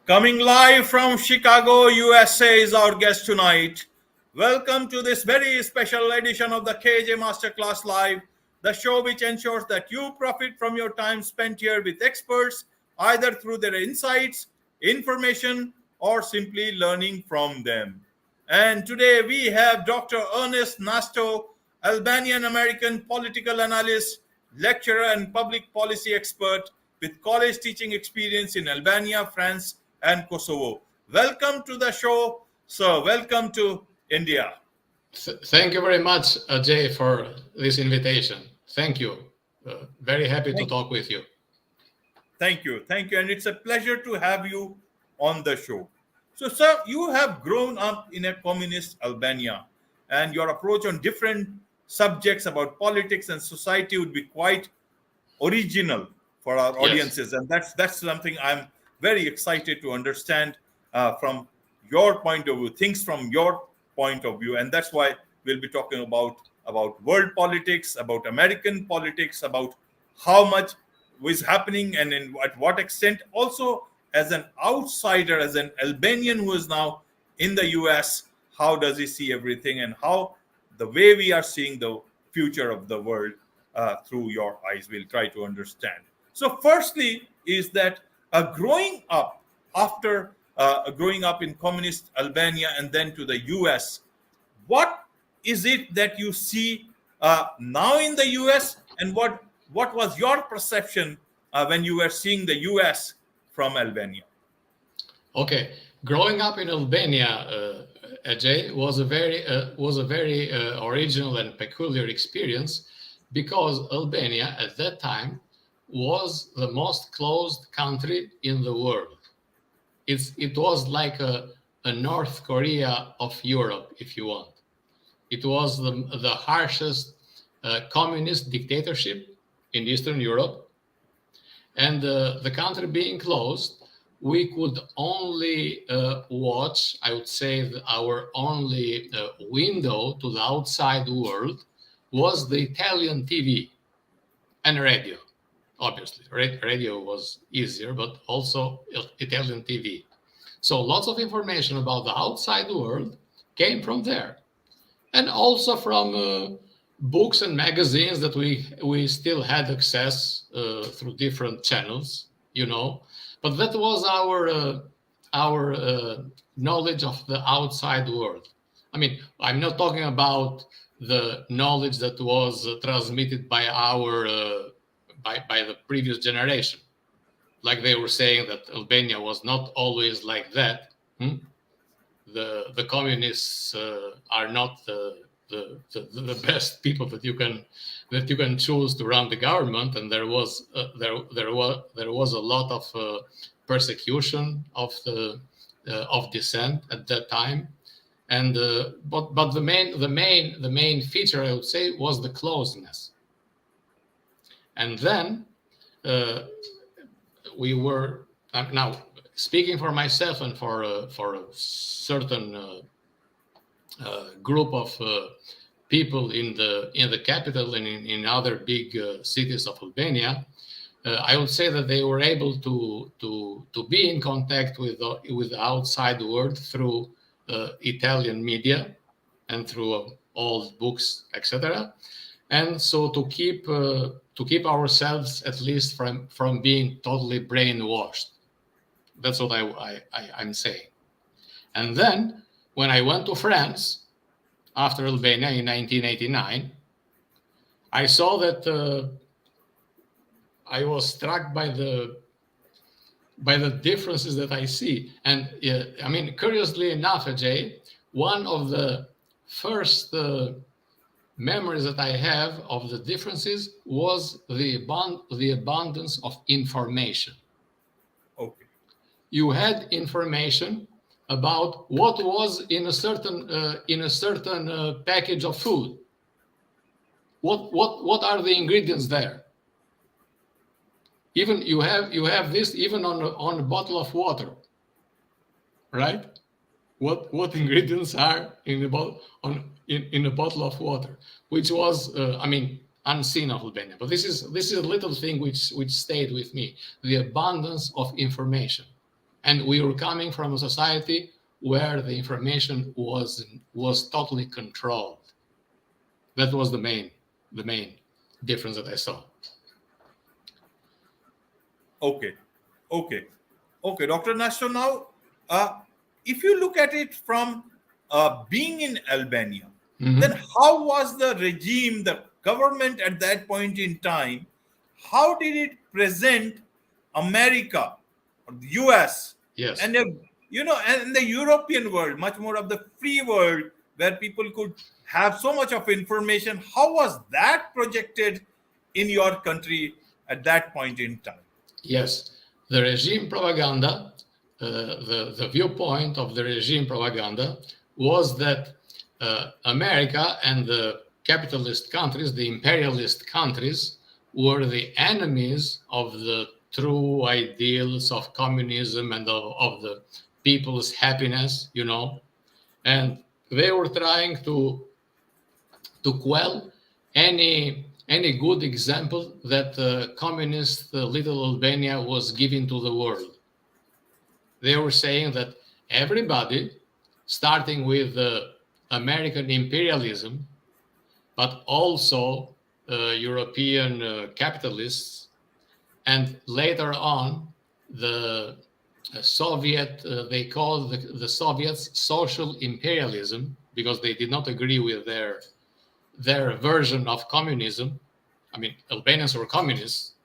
Coming live from Chicago, USA is our guest tonight. Welcome to this very special edition of the KAJ Masterclass Live, the show which ensures that you profit from your time spent here with experts, either through their insights, information, or simply learning from them. And today we have Dr. Ernest Nasto, Albanian-American political analyst, lecturer, and public policy expert with college teaching experience in Albania, France, and Kosovo. Welcome to the show, sir. Welcome to India. Thank you very much, Ajay, for this invitation. Thank you. Very happy to talk with you. Thank you. Thank you. And it's a pleasure to have you on the show. So, sir, you have grown up in a communist Albania, and your approach on different subjects about politics and society would be quite original for our audiences. And that's something I'm very excited to understand from your point of view, things from your point of view. And that's why we'll be talking about world politics, about American politics, about how much is happening and at what extent. Also, as an outsider, as an Albanian who is now in the US, how does he see everything and how the way we are seeing the future of the world through your eyes, we'll try to understand. So firstly is that growing up in communist Albania and then to the US, what is it that you see now in the US, and what was your perception when you were seeing the US from Albania? Okay, growing up in Albania, Ajay, was a very original and peculiar experience, because Albania at that time was the most closed country in the world. It was like a North Korea of Europe, if you want. It was the harshest communist dictatorship in Eastern Europe. And the country being closed, we could only watch, I would say, our only window to the outside world was the Italian TV and radio. Obviously, radio was easier, but also Italian TV. So lots of information about the outside world came from there. And also from books and magazines that we still had access through different channels, you know. But that was our knowledge of the outside world. I mean, I'm not talking about the knowledge that was transmitted by by the previous generation. Like they were saying that Albania was not always like that. The communists are not the best people that you can choose to run the government, and there was a lot of persecution of dissent at that time, and but the main feature, I would say, was the closeness. And then we were now speaking for myself and for a certain group of people in the capital and in other big cities of Albania. I would say that they were able to be in contact with the outside world through Italian media and through old books, etc. And so to keep ourselves at least from being totally brainwashed. That's what I'm saying. And then when I went to France after Albania in 1989, I saw that I was struck by the differences that I see. And I mean, curiously enough, Ajay, one of the first memories that I have of the differences was the abundance of information. Okay. You had information about what was in a certain package of food. What are the ingredients there? Even you have this even on a bottle of water, right? What ingredients are in a bottle of water, which was unseen of Albania. But this is a little thing which stayed with me: the abundance of information. And we were coming from a society where the information was totally controlled. That was the main difference that I saw. Okay, okay, okay, Dr. Nasto. Now, if you look at it from being in Albania, then how was the regime, the government at that point in time? How did it present America, or the US, Yes. and and the European world, much more of the free world, where people could have so much of information? How was that projected in your country at that point in time? Yes, the regime propaganda, the viewpoint of the regime propaganda was that America and the capitalist countries, the imperialist countries, were the enemies of the true ideals of communism and of the people's happiness, and they were trying to quell any good example that communist little Albania was giving to the world. They were saying that everybody, starting with American imperialism, but also European capitalists, and later on the Soviet, they called the Soviets social imperialism because they did not agree with their version of communism. I mean, Albanians were communists,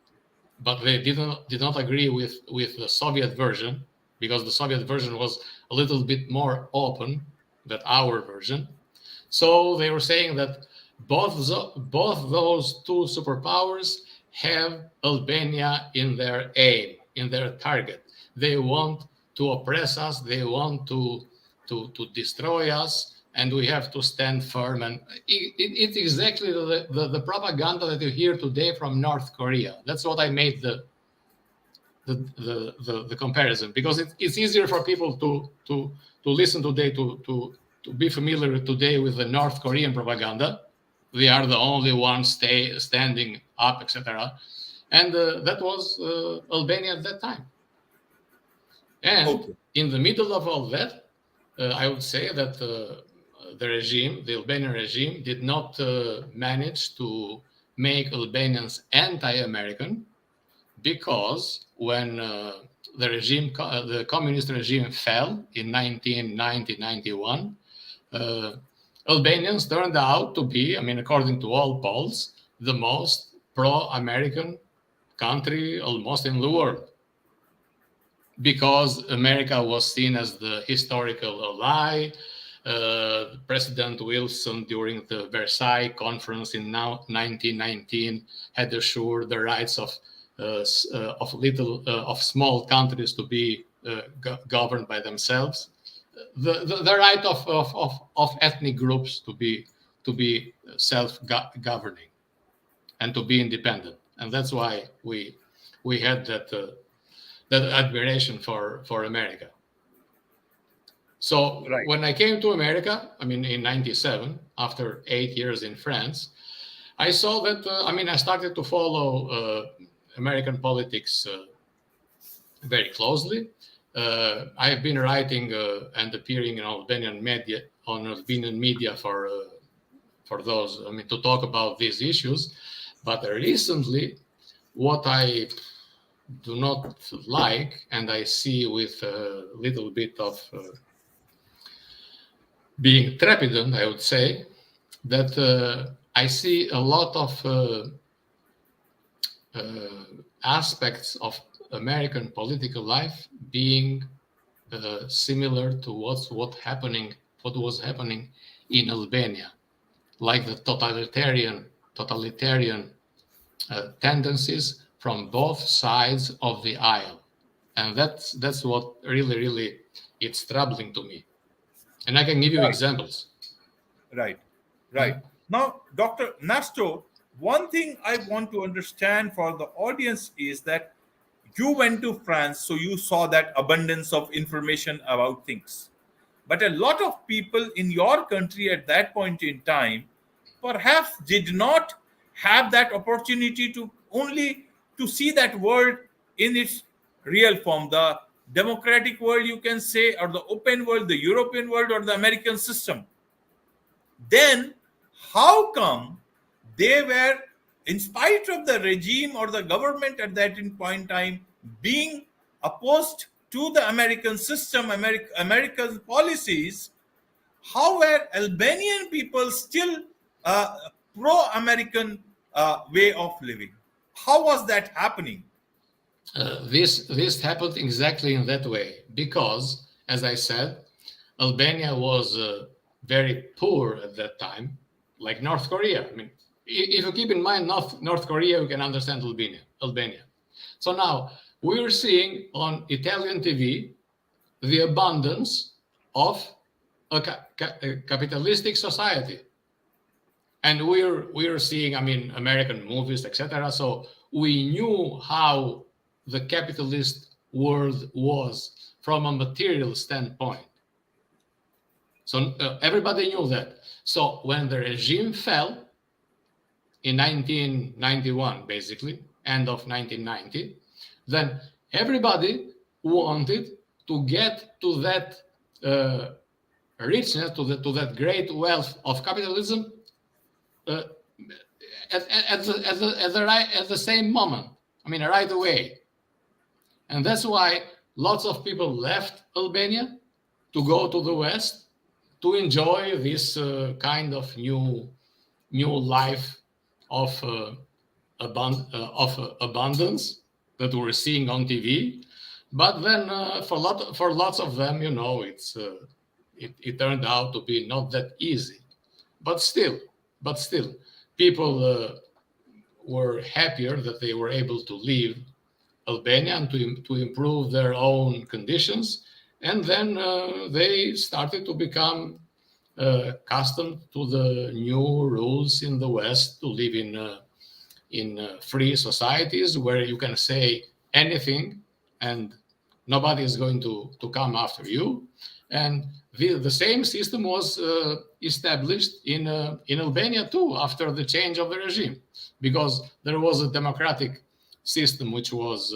but they did not agree with the Soviet version because the Soviet version was a little bit more open than our version. So they were saying that both those two superpowers have Albania in their aim, in their target. They want to oppress us. They want to destroy us, and we have to stand firm. And it's exactly the propaganda that you hear today from North Korea. That's what I made the comparison, because it's easier for people to listen today, to be familiar today with the North Korean propaganda. They are the only ones standing up, etc. And that was Albania at that time. And in the middle of all that, I would say that the Albanian regime, did not manage to make Albanians anti-American, because when the communist regime fell in 1990-91, Albanians turned out to be, I mean, according to all polls, the most pro-American country almost in the world, because America was seen as the historical ally. President Wilson, during the Versailles Conference in 1919, had assured the rights of small countries to be governed by themselves, the right of ethnic groups to be self-governing and to be independent, and that's why we had that admiration for America. So when I came to America, I mean, in 97, after 8 years in France, I saw that, I started to follow American politics very closely. I have been writing and appearing in Albanian media for those, to talk about these issues. But recently, what I do not like, and I see with a little bit of being trepidant, I would say, that I see a lot of aspects of American political life being similar to what was happening in Albania, like the totalitarian tendencies from both sides of the aisle, and that's what really it's troubling to me. And I can give you examples. Right. Now, Dr. Nasto, one thing I want to understand for the audience is that you went to France, so you saw that abundance of information about things. But a lot of people in your country at that point in time perhaps did not have that opportunity to see that world in its real form, democratic world, you can say, or the open world, the European world, or the American system, then how come they were, in spite of the regime or the government at that point in time being opposed to the American system, American policies, how were Albanian people still pro-American way of living? How was that happening? This happened exactly in that way because, as I said, Albania was very poor at that time, like North Korea. I mean, if you keep in mind North Korea, you can understand Albania. So now we're seeing on Italian TV the abundance of a capitalistic society, and we're seeing, I mean, American movies, etc. So we knew how the capitalist world was from a material standpoint. So everybody knew that. So when the regime fell in 1991, basically, end of 1990, then everybody wanted to get to that richness, to that great wealth of capitalism at the same moment. I mean, right away. And that's why lots of people left Albania to go to the West to enjoy this kind of new life of abundance that we're seeing on TV. But then for lots of them, you know, it turned out to be not that easy. But still, people were happier that they were able to leave Albania and to improve their own conditions, and then they started to become accustomed to the new rules in the West, to live in free societies where you can say anything and nobody is going to come after you. And the same system was established in Albania too after the change of the regime, because there was a democratic system which was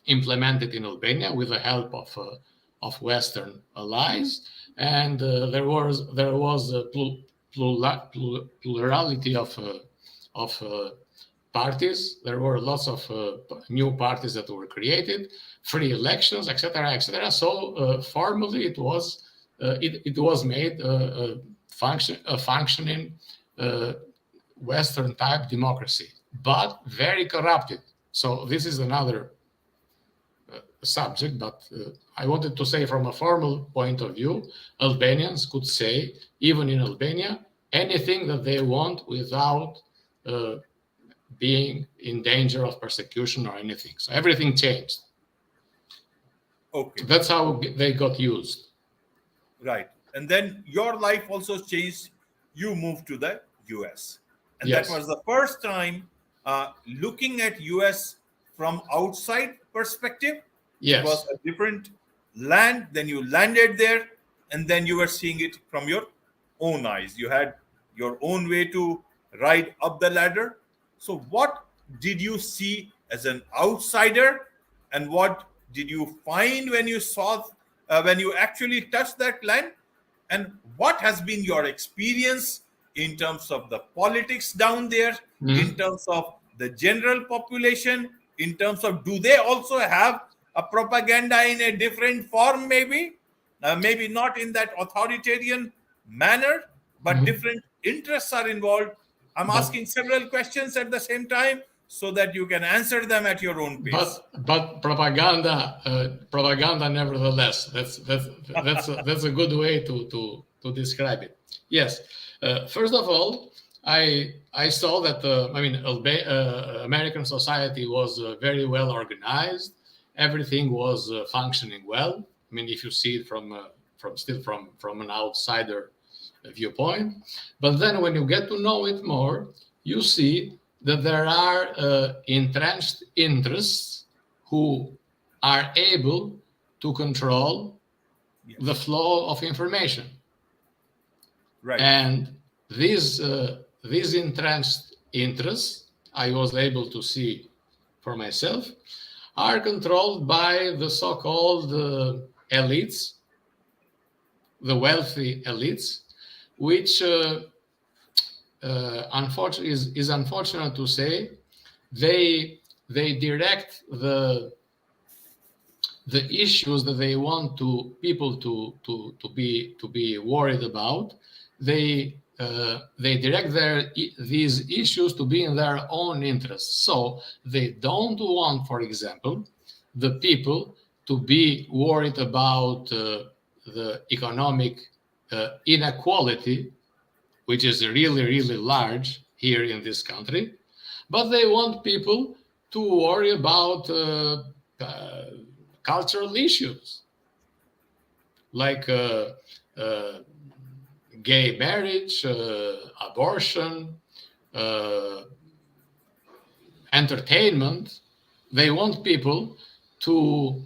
implemented in Albania with the help of Western allies, and there was a plurality of parties. There were lots of new parties that were created, free elections, etc., etc. So formally, it was made a functioning Western type democracy, but very corrupted. So this is another subject, but I wanted to say from a formal point of view, Albanians could say, even in Albania, anything that they want without being in danger of persecution or anything. So everything changed. Okay. So that's how they got used. Right. And then your life also changed. You moved to the US. And Yes. that was the first time looking at US from outside perspective. Yes. It was a different land. Then you landed there, and then you were seeing it from your own eyes. You had your own way to ride up the ladder. So what did you see as an outsider, and what did you find when you saw when you actually touched that land? And what has been your experience in terms of the politics down there, in terms of the general population, in terms of, do they also have a propaganda in a different form, maybe maybe not in that authoritarian manner, but different interests are involved? I'm asking several questions at the same time so that you can answer them at your own pace. But propaganda nevertheless. That's a good way to describe it. Yes. First of all, I saw that American society was very well organized. Everything was functioning well. I mean, if you see it from an outsider viewpoint, but then when you get to know it more, you see that there are entrenched interests who are able to control the flow of information. Right. And these entrenched interests, I was able to see for myself, are controlled by the so-called elites, the wealthy elites, which unfortunately is unfortunate to say, they direct the issues that they want people to be worried about. They direct these issues to be in their own interests. So they don't want, for example, the people to be worried about the economic inequality, which is really, really large here in this country, but they want people to worry about cultural issues like gay marriage, abortion, uh, entertainment. They want people to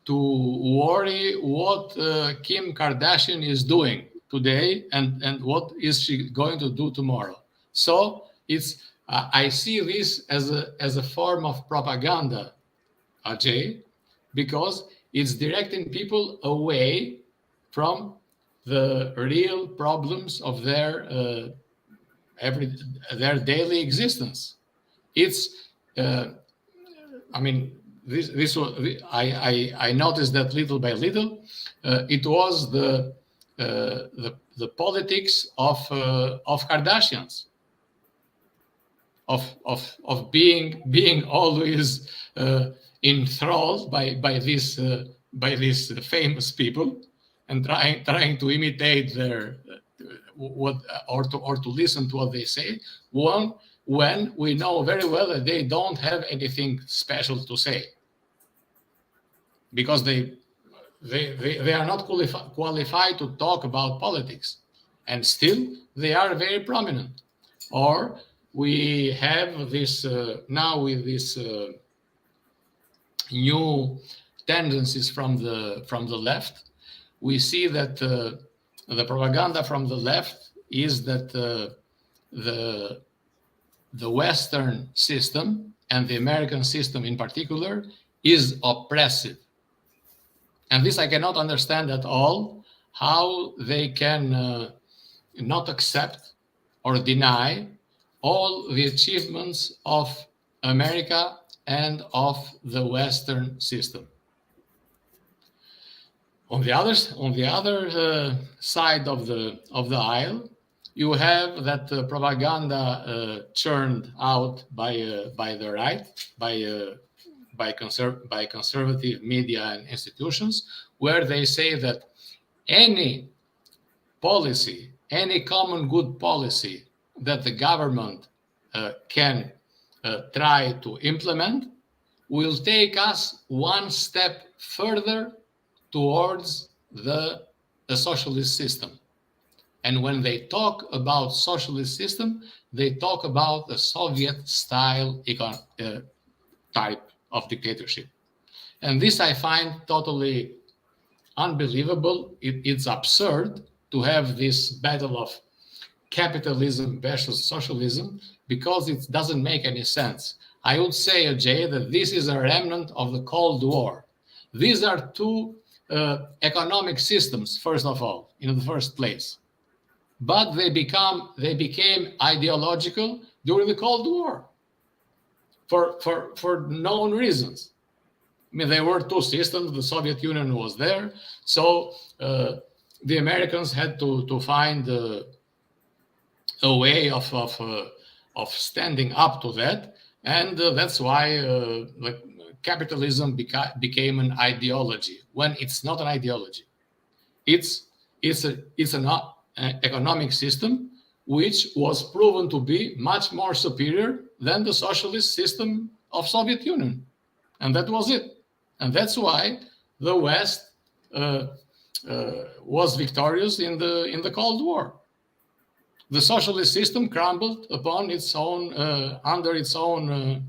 worry what Kim Kardashian is doing today and what is she going to do tomorrow. So it's I see this as a form of propaganda, Ajay, because it's directing people away from the real problems of their daily existence. It's I mean, this was I noticed that little by little. It was the politics of Kardashians, of being always enthralled by these famous people, and trying to imitate their what or to listen to what they say, when we know very well that they don't have anything special to say, because they are not qualified to talk about politics, and still they are very prominent. Or we have this now with this new tendencies from the left. We see that the propaganda from the left is that the Western system, and the American system in particular, is oppressive. And this I cannot understand at all, how they can not accept or deny all the achievements of America and of the Western system. On the other side of the aisle, you have that propaganda churned out by the right, by conservative media and institutions, where they say that any policy, any common good policy that the government can try to implement will take us one step further towards the socialist system. And when they talk about socialist system, they talk about the Soviet-style type of dictatorship. And this I find totally unbelievable. It's absurd to have this battle of capitalism versus socialism, because it doesn't make any sense. I would say, Ajay, that this is a remnant of the Cold War. These are two economic systems, first of all, in the first place. But they became ideological during the Cold War for known reasons. I mean, there were two systems. The Soviet Union was there, so the Americans had to find a way of standing up to that, and that's why capitalism became an ideology, when it's not an ideology. It's an economic system which was proven to be much more superior than the socialist system of Soviet Union, and that was it. And that's why the West was victorious in the Cold War. The socialist system crumbled upon its own under its own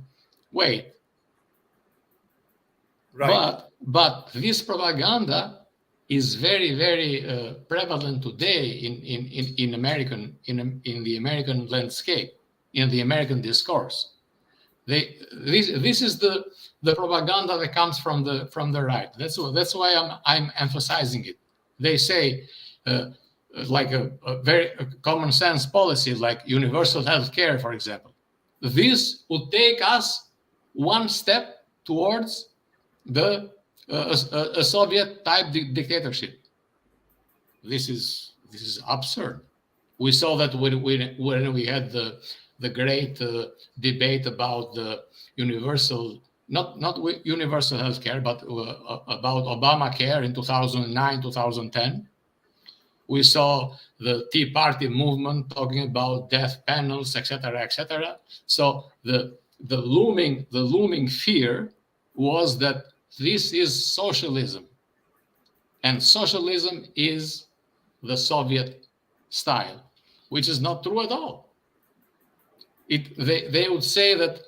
weight. Right. But this propaganda is very, very prevalent today in the American landscape, in the American discourse. This is the propaganda that comes from the right. That's why I'm emphasizing it. They say like a very common sense policy, like universal health care, for example. This would take us one step towards the a Soviet type dictatorship. This is absurd. We saw that when we had the great debate about the universal, not universal health care, but about Obamacare in 2009, 2010. We saw the Tea Party movement talking about death panels, etc., etc. So the looming fear was that this is socialism, and socialism is the Soviet style, which is not true at all. They would say that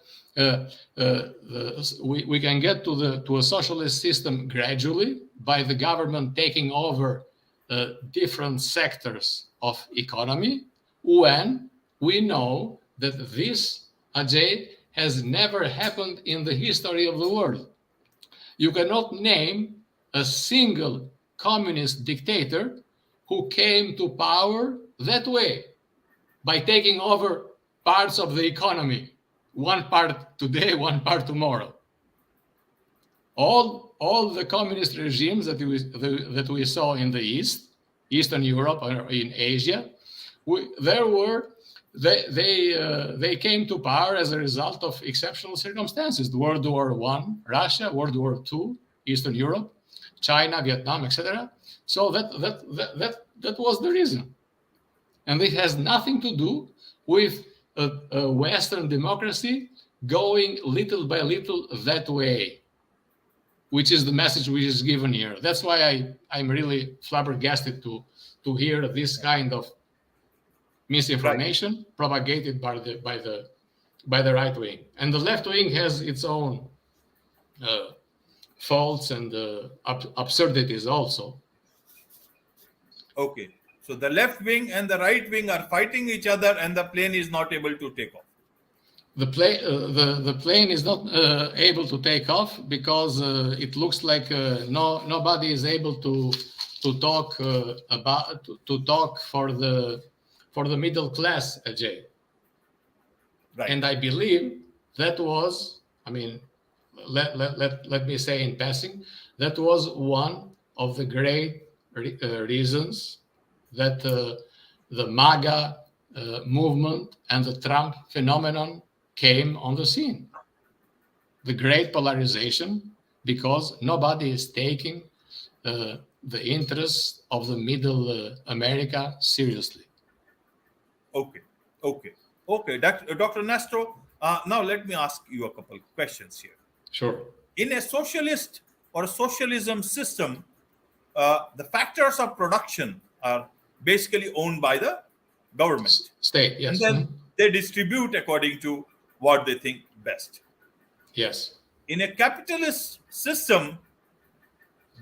we can get to a socialist system gradually by the government taking over different sectors of economy, when we know that this, Ajay, has never happened in the history of the world. You cannot name a single communist dictator who came to power that way, by taking over parts of the economy, one part today, one part tomorrow. All the communist regimes that we saw in the Eastern Europe, or in Asia, they came to power as a result of exceptional circumstances. World War I, Russia; World War II, Eastern Europe; China, Vietnam, etc. So that was the reason, and it has nothing to do with a Western democracy going little by little that way, which is the message which is given here. That's why I'm really flabbergasted to hear this kind of misinformation propagated by the right wing. And the left wing has its own faults and absurdities also. Okay. So the left wing and the right wing are fighting each other, and the plane is not able to take off. The plane is not able to take off because it looks like nobody is able to talk for the middle class, Ajay. Right. And I believe that was, I mean, let me say in passing, that was one of the great reasons that the MAGA movement and the Trump phenomenon came on the scene. The great polarization, because nobody is taking the interests of the middle America seriously. Okay. Dr. Nasto, now let me ask you a couple of questions here. Sure. In a socialist or a socialism system, the factors of production are basically owned by the government. State, yes. And then they distribute according to what they think best. Yes. In a capitalist system,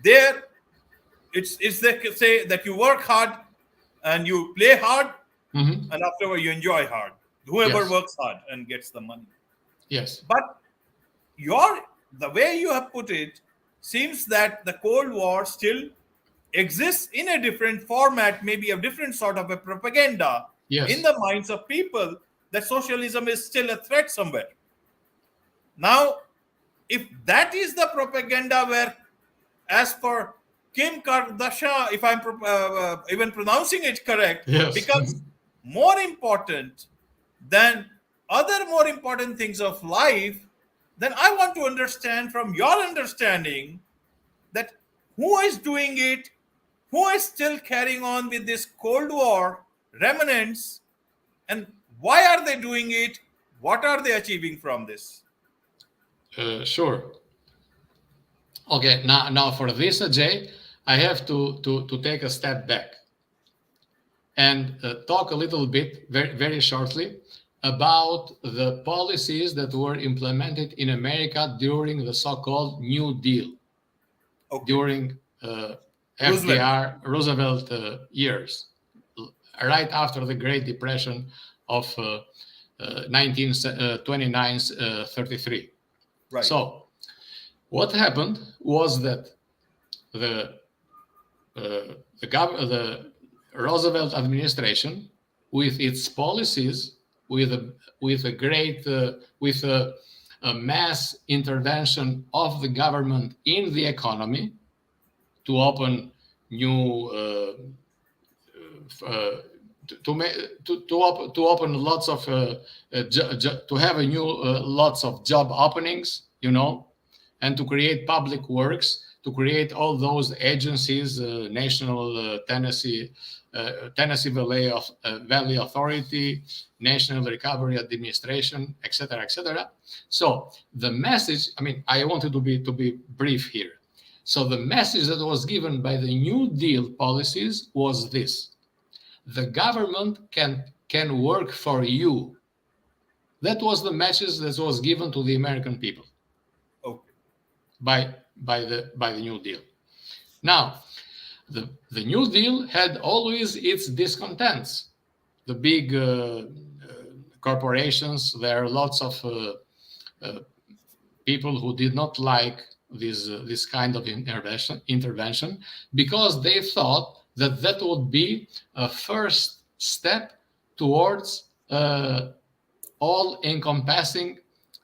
there it's they say that you work hard and you play hard, and afterward you enjoy hard. Whoever works hard and gets the money. Yes. But the way you have put it seems that the Cold War still exists in a different format, maybe a different sort of a propaganda in the minds of people, that socialism is still a threat somewhere. Now, if that is the propaganda where, as for Kim Kardashian, if I'm even pronouncing it correct, becomes more important than other more important things of life, then I want to understand from your understanding that who is doing it, who is still carrying on with this Cold War remnants, and why are they doing it? What are they achieving from this? Sure. Okay, now for this, Ajay, I have to take a step back and talk a little bit, very, very shortly, about the policies that were implemented in America during the so-called New Deal, during Roosevelt years, right after the Great Depression of 1929-33. Right. So what happened was that the the Roosevelt administration, with its policies, with a great with a mass intervention of the government in the economy to open new to open lots of to have a new lots of job openings, and to create public works, to create all those agencies, National Tennessee Valley Authority, National Recovery Administration, etc., etc. So the message, I wanted to be brief here. So the message that was given by the New Deal policies was this: the government can work for you. That was the message that was given to the American people. Okay. By the New Deal. Now, the New Deal had always its discontents. The big corporations, there are lots of people who did not like this kind of intervention, because they thought that would be a first step towards all-encompassing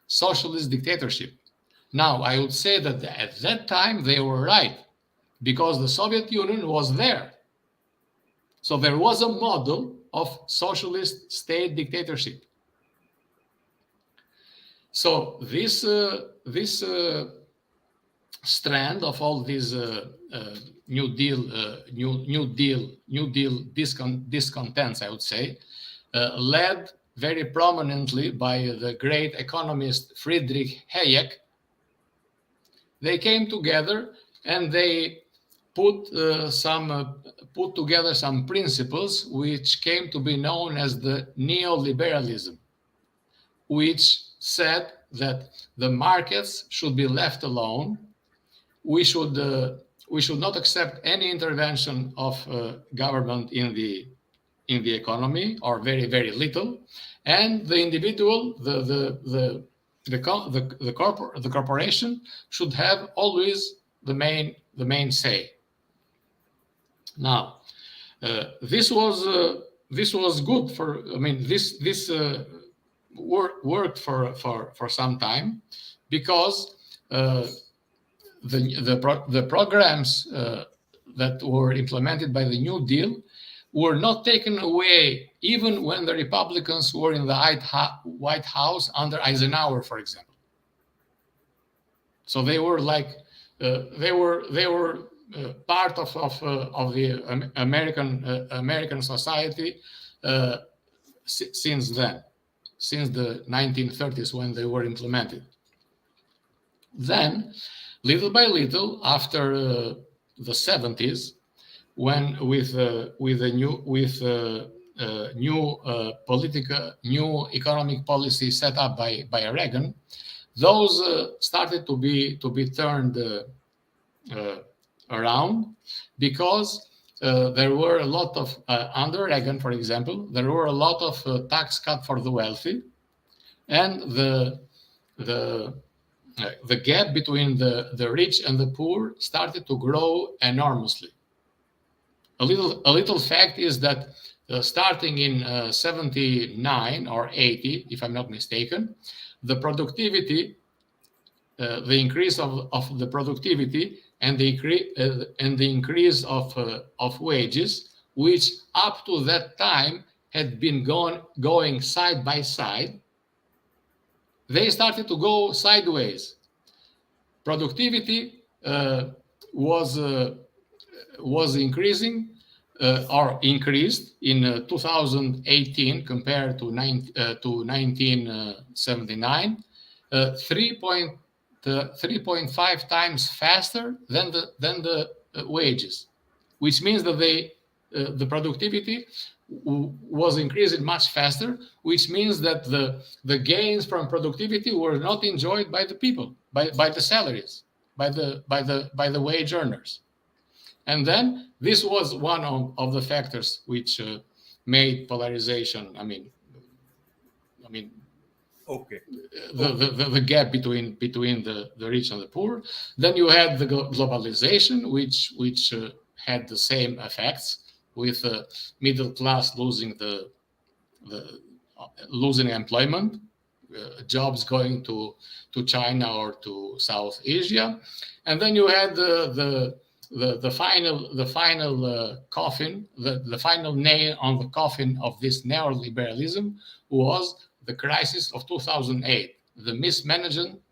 socialist dictatorship. Now, I would say that at that time they were right, because the Soviet Union was there. So there was a model of socialist state dictatorship. So this strand of all these New Deal discontents, I would say, led very prominently by the great economist Friedrich Hayek. They came together and they put together some principles which came to be known as the neoliberalism, which said that the markets should be left alone. We should not accept any intervention of government in the economy, or very, very little, and the individual, the corporation should have always the main say. Now, this was good for. This worked for some time, because the programs that were implemented by the New Deal were not taken away even when the Republicans were in the White House under Eisenhower, for example. So they were like they were part of the American society since then, since the 1930s, when they were implemented. Then, little by little, after the 70s, when with new economic policy set up by Reagan, those started to be turned around, because there were a lot of under Reagan, for example, there were a lot of tax cut for the wealthy, and the gap between the rich and the poor started to grow enormously. A little fact is that starting in 79 or 80, if I'm not mistaken, the productivity, the increase of the productivity and the increase of wages, which up to that time had been going side by side, they started to go sideways. Productivity was increasing or increased in 2018 compared to 1979, 3.5 times faster than the wages, which means that the productivity was increasing much faster, which means that the gains from productivity were not enjoyed by the people, by the salaries, by the wage earners. And then this was one of the factors which made polarization, mean, Okay. the gap between the rich and the poor. Then you had the globalization, which had the same effects, with middle class losing the losing employment, jobs going to China or to South Asia, and then you had the final coffin, the final nail on the coffin of this neoliberalism was the crisis of 2008, the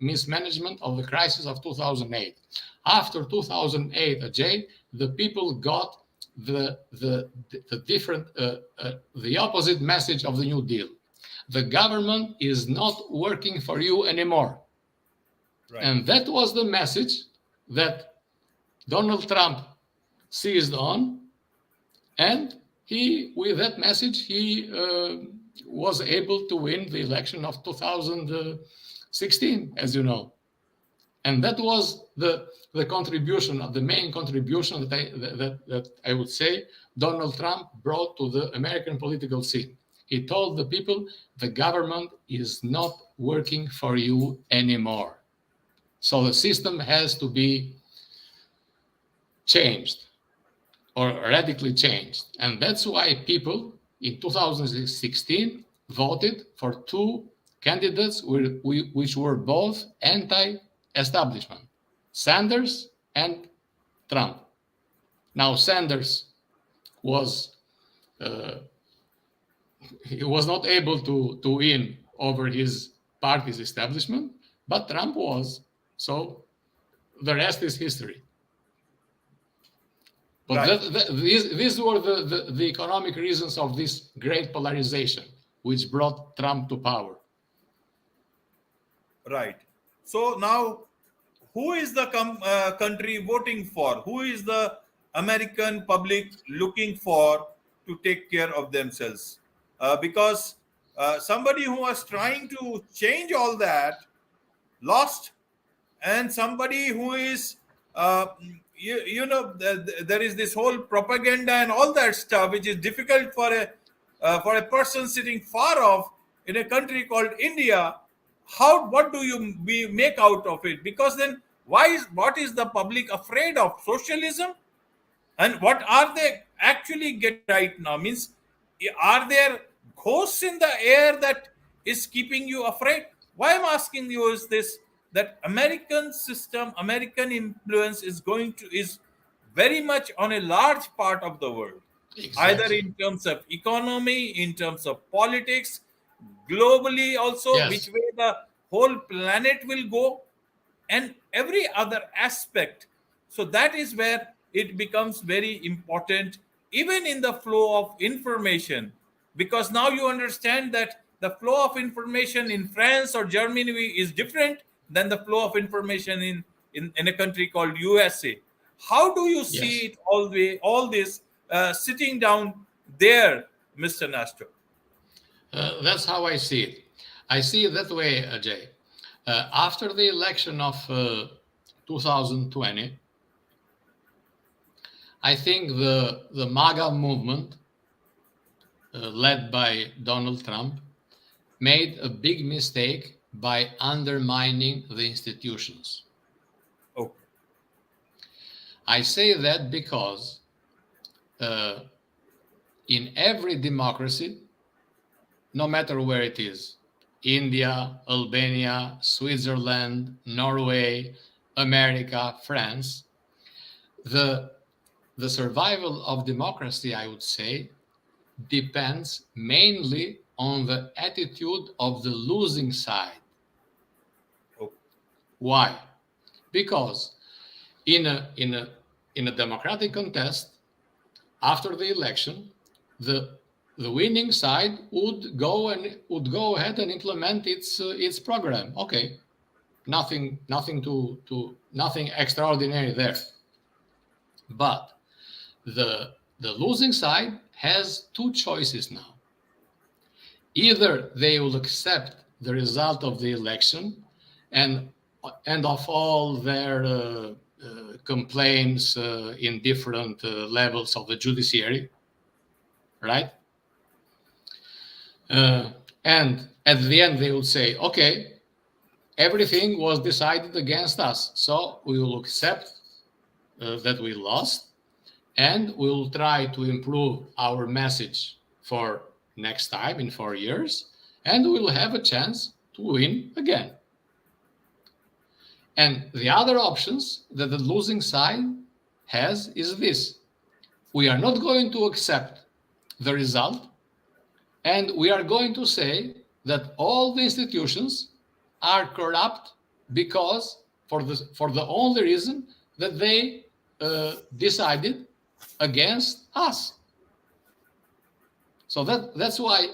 mismanagement of the crisis of 2008. After 2008, Ajay, the people got the different the opposite message of the New Deal. The government is not working for you anymore. Right. And that was the message that Donald Trump seized on, and with that message, he was able to win the election of 2016, as you know. And that was the contribution, the main contribution that I would say Donald Trump brought to the American political scene. He told the people, the government is not working for you anymore. So the system has to be changed, or radically changed. And that's why people in 2016 voted for two candidates which were both anti-establishment, Sanders and Trump. Now, Sanders he was not able to win over his party's establishment, but Trump was. So the rest is history. But Right. these were the economic reasons of this great polarization, which brought Trump to power. Right. So now, who is the country voting for? Who is the American public looking for to take care of themselves? Because somebody who was trying to change all that lost, and somebody who is, there is this whole propaganda and all that stuff, which is difficult for a person sitting far off in a country called India. What do you make out of it? Because then what is the public afraid of? Socialism? And what are they actually getting right now? Means, are there ghosts in the air that is keeping you afraid? Why I'm asking you is this, that American system, American influence is very much on a large part of the world. Either Exactly. in terms of economy, in terms of politics, globally also, Yes. which way the whole planet will go, and every other aspect. So that is where it becomes very important, even in the flow of information, because now you understand that the flow of information in France or Germany is different than the flow of information in a country called USA. How do you see Yes. it all this sitting down there, Mr. Nasto? That's how I see it. I see it that way, Ajay. After the election of 2020, I think the MAGA movement, led by Donald Trump, made a big mistake by undermining the institutions. Okay. I say that because in every democracy, no matter where it is, India, Albania, Switzerland, Norway, America, France, the survival of democracy, I would say, depends mainly on the attitude of the losing side. Okay. Why? Because in a democratic contest, after the election, the winning side would go ahead and implement its program. Okay, nothing extraordinary there. But the losing side has two choices now. Either they will accept the result of the election and of all their complaints in different levels of the judiciary, right? And at the end, they would say, okay, everything was decided against us, so we will accept that we lost, and we will try to improve our message for next time in 4 years, and we will have a chance to win again. And the other options that the losing side has is this: we are not going to accept the result, and we are going to say that all the institutions are corrupt because for the only reason that they decided against us. So that's why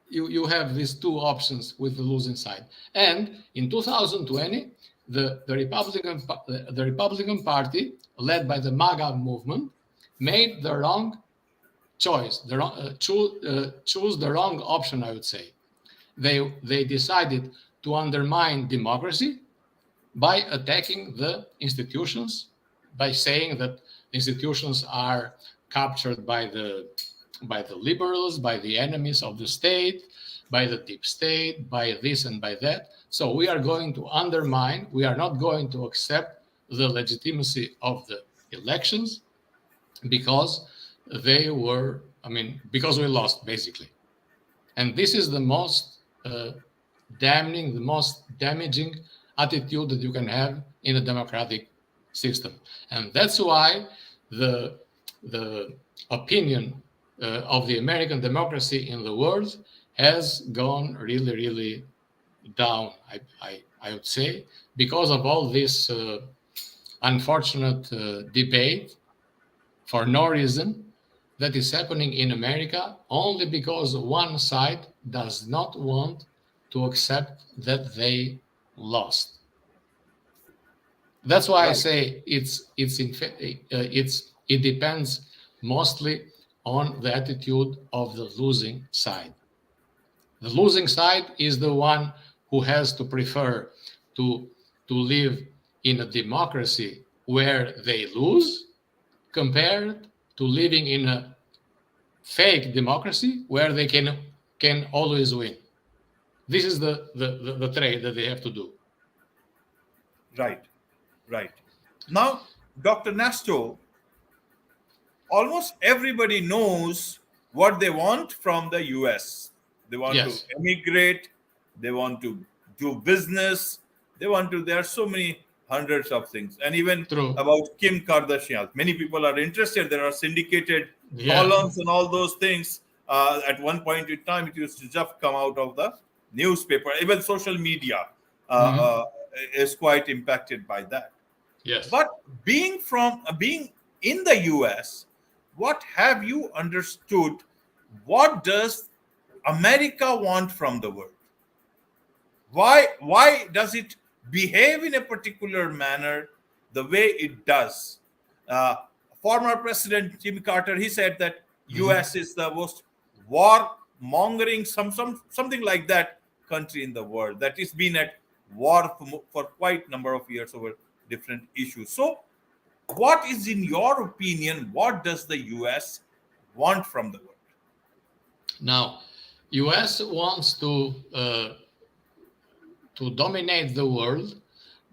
you have these two options with the losing side. And in 2020, the Republican Party, led by the MAGA movement, made the wrong choice, choose the wrong option, I would say. They decided to undermine democracy by attacking the institutions, by saying that institutions are captured by the liberals, by the enemies of the state, by the deep state, by this and by that. So we are going to undermine, we are not going to accept the legitimacy of the elections because because we lost, basically. And this is the most damning, the most damaging attitude that you can have in a democratic system. And that's why the opinion of the American democracy in the world has gone really, really down, I would say, because of all this unfortunate debate for no reason that is happening in America, only because one side does not want to accept that they lost. That's why right. I say it depends mostly on the attitude of the losing side. The losing side is the one who has to prefer to live in a democracy where they lose, compared to living in a fake democracy where they can always win. This is the trade that they have to do. Right. Now, Dr. Nasto, almost everybody knows what they want from the US. They want to emigrate, they want to do business, there are so many hundreds of things. And even about Kim Kardashian, many people are interested. There are syndicated columns and all those things. At one point in time, it used to just come out of the newspaper. Even social media is quite impacted by that. Yes. But being in the US, what have you understood? What does America want from the world? Why does it behave in a particular manner the way it does? Former President Jimmy Carter, he said that US is the most war-mongering, something like that country in the world that has been at war for quite a number of years over different issues. So what is, in your opinion, what does the US want from the world? Now, US wants to dominate the world,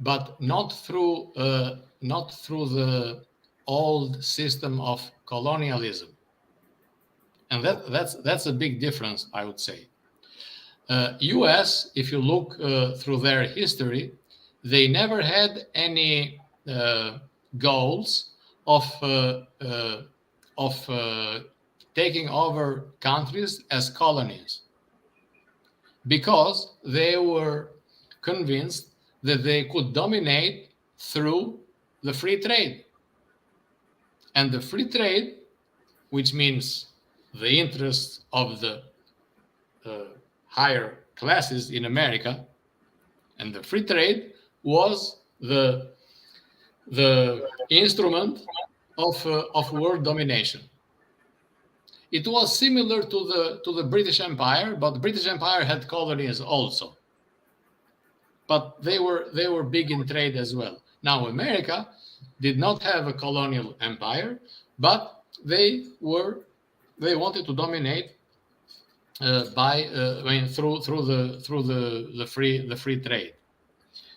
but not through the old system of colonialism, and that's a big difference, I would say. US, if you look through their history, they never had any goals of taking over countries as colonies, because they were convinced that they could dominate through the free trade. And the free trade, which means the interests of the higher classes in America, and the free trade was the instrument of world domination. It was similar to the British Empire, but the British Empire had colonies also. But they were big in trade as well. Now, America did not have a colonial empire, but they wanted to dominate through the free trade.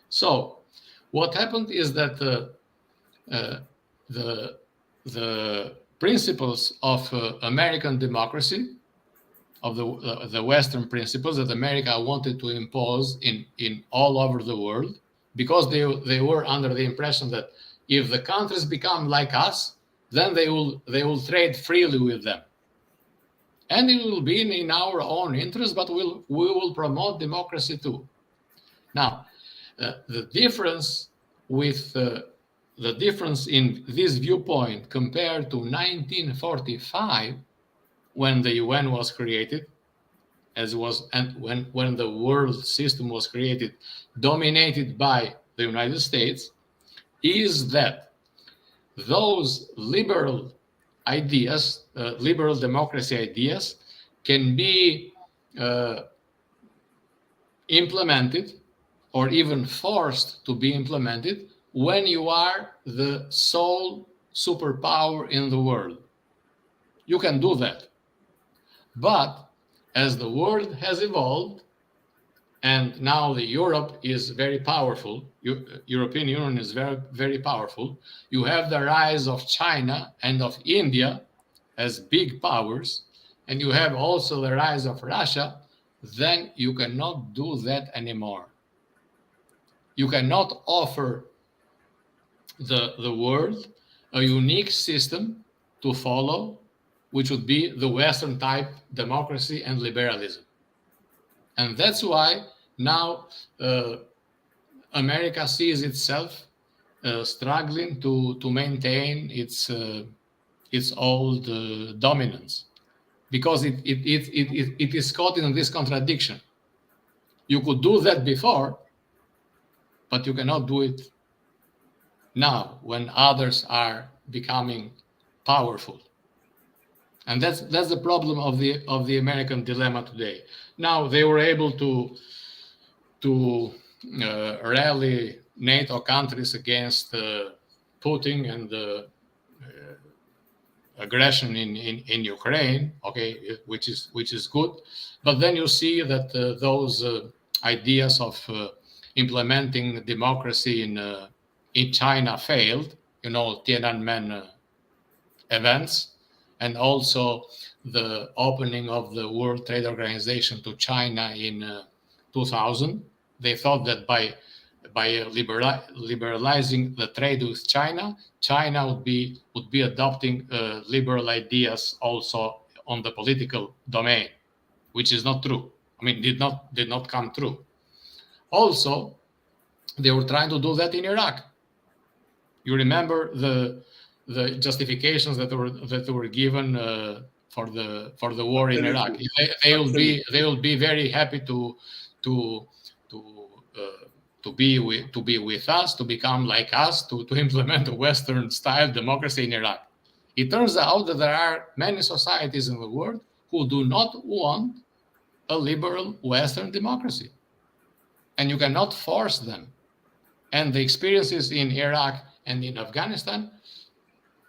So what happened is that the principles of American democracy, of the Western principles that America wanted to impose in all over the world, because they were under the impression that if the countries become like us, then they will trade freely with them, and it will be in our own interest, but we will promote democracy too. Now, the difference in this viewpoint compared to 1945, when the UN was created, when the world system was created, dominated by the United States, is that those liberal ideas, liberal democracy ideas, can be implemented or even forced to be implemented when you are the sole superpower in the world. You can do that. But as the world has evolved, and now Europe is very powerful, European Union is very, very powerful, you have the rise of China and of India as big powers, and you have also the rise of Russia, then you cannot do that anymore. You cannot offer the world a unique system to follow, which would be the Western type democracy and liberalism. And that's why now America sees itself struggling to maintain its old dominance, because it is caught in this contradiction. You could do that before, but you cannot do it now when others are becoming powerful. And that's the problem of the American dilemma today. Now they were able to rally NATO countries against Putin and the aggression in Ukraine, okay, which is good. But then you see that those ideas of implementing democracy in China failed. You know, Tiananmen events, and also the opening of the World Trade Organization to China in 2000. They thought that by liberalizing the trade with China, China would be adopting liberal ideas also on the political domain, which is not true. I mean, did not come true. Also, they were trying to do that in Iraq. You remember the justifications that were given for the war in Iraq. They will be very happy to be with us, to become like us, to implement a Western style democracy in Iraq. It turns out that there are many societies in the world who do not want a liberal Western democracy, and you cannot force them. And the experiences in Iraq and in Afghanistan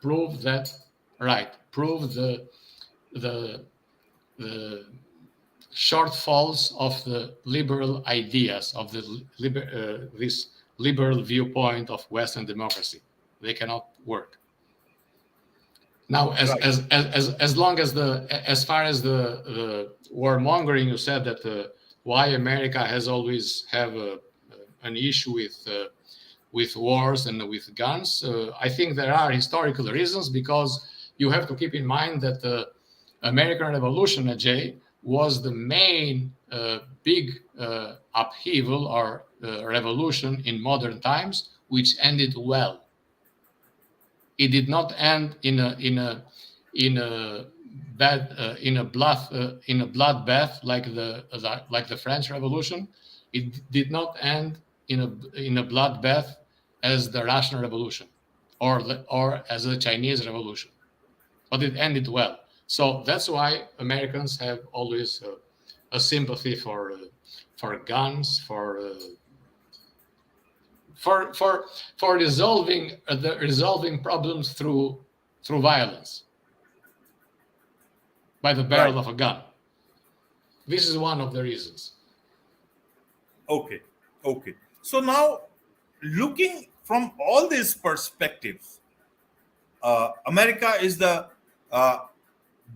prove that, right? Prove the shortfalls of the liberal ideas of this liberal viewpoint of Western democracy. They cannot work. Now, as far as the warmongering, you said that why America has always have an issue with wars and with guns. I think there are historical reasons, because you have to keep in mind that the American Revolution, Ajay, was the main big upheaval or revolution in modern times, which ended well. It did not end in a bloodbath like the French Revolution. It did not end in a bloodbath as the Russian Revolution or as the Chinese Revolution, but it ended well. So that's why Americans have always a sympathy for guns, for resolving problems through violence by the barrel of a gun. This is one of the reasons. Okay, okay. So now, looking from all these perspectives, America is the uh,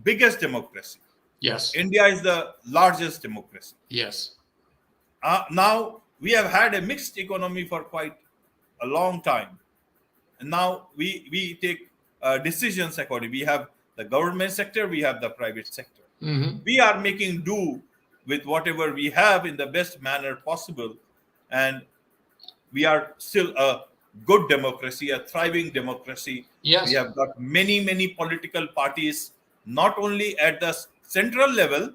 biggest democracy. Yes. India is the largest democracy. Yes. Now we have had a mixed economy for quite a long time, and now we take decisions accordingly. We have the government sector, we have the private sector. Hmm. We are making do with whatever we have in the best manner possible, and we are still a good democracy, a thriving democracy. We Yes. have got many political parties, not only at the central level,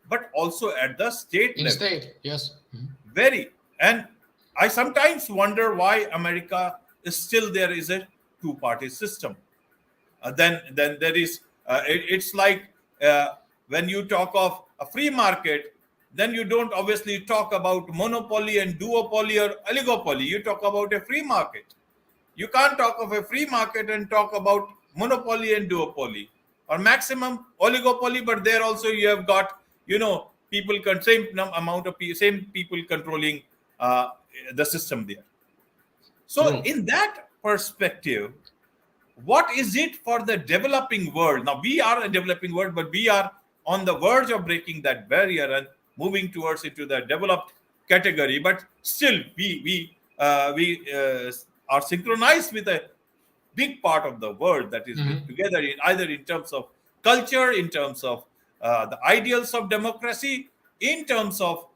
but also at the state In level. state. Yes. Mhm. Very. And I sometimes wonder why America is still there is a two-party system. Then there is it's like when you talk of a free market, then you don't obviously talk about monopoly and duopoly or oligopoly. You talk about a free market. You can't talk of a free market and talk about monopoly and duopoly or maximum oligopoly. But there also you have got, people same amount of same people controlling uh, the system there. So True. in that perspective, what is it for the developing world? Now we are a developing world, but we are on the verge of breaking that barrier and moving towards into the developed category. But still we are synchronized with a big part of the world that is Mhm. together in either in terms of culture, in terms of the ideals of democracy, in terms of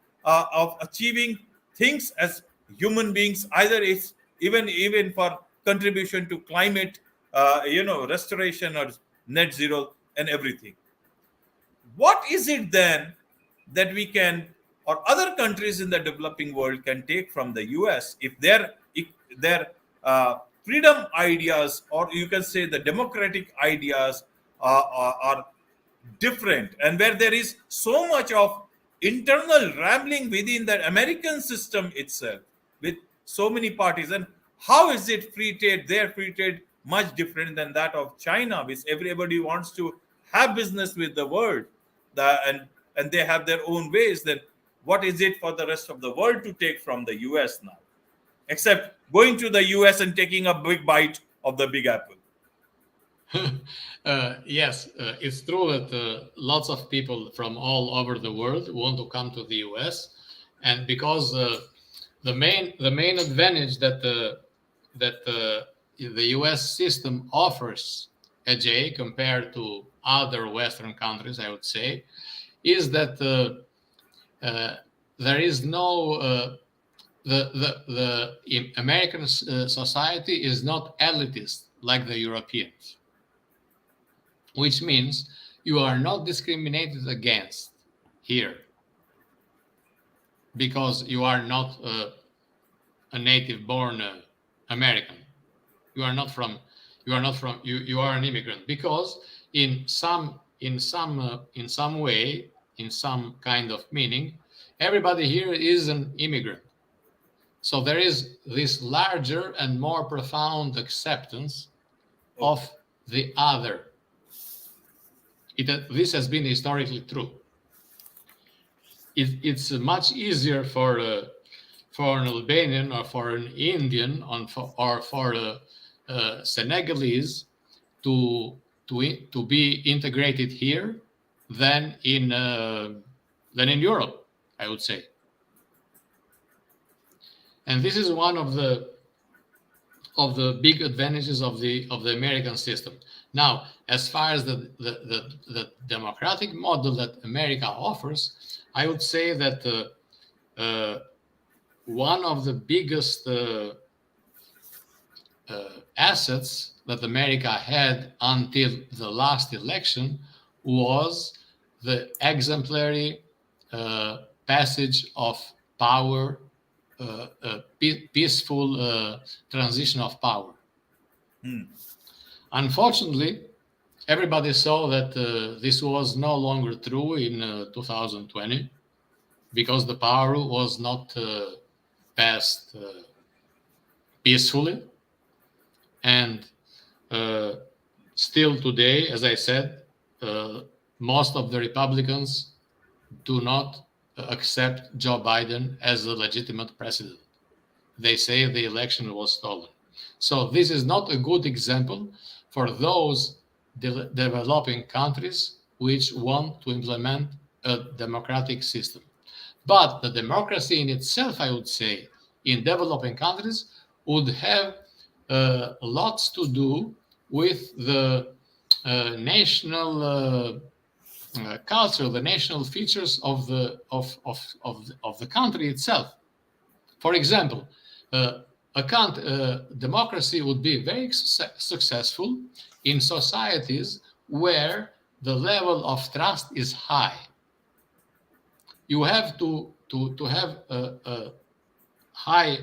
achieving things as human beings. Either it's even for contribution to climate, restoration or net zero and everything. What is it then that we can or other countries in the developing world can take from the US if their freedom ideas, or you can say the democratic ideas, are different, and where there is so much of internal rambling within the American system itself with so many parties? And how is it free trade, their free trade much different than that of China, which everybody wants to have business with the world, and they have their own ways? Then what is it for the rest of the world to take from the US now, except going to the US and taking a big bite of the big apple? Yes, it's true that lots of people from all over the world want to come to the US, and because the main advantage that the US system offers, Ajay, compared to other Western countries, I would say, is that there is no the American society is not elitist like the Europeans, which means you are not discriminated against here because you are not a native born American. You are not from you are an immigrant, because in some way, in some kind of meaning, everybody here is an immigrant. So there is this larger and more profound acceptance Okay. of the other. This has been historically true. It's much easier for an Albanian or for an Indian or for a Senegalese to to be integrated here than in Europe, I would say. And this is one of the big advantages of the American system. Now, as far as the democratic model that America offers, I would say that one of the biggest assets that America had until the last election was the exemplary passage of power, peaceful transition of power. Hmm. Unfortunately, everybody saw that this was no longer true in 2020, because the power was not passed peacefully. And still today, as I said, most of the Republicans do not accept Joe Biden as a legitimate president. They say the election was stolen. So this is not a good example for those developing countries which want to implement a democratic system. But the democracy in itself, I would say, in developing countries would have lots to do with the national culture, the national features of the country itself. For example, democracy would be very successful in societies where the level of trust is high. You have to have a high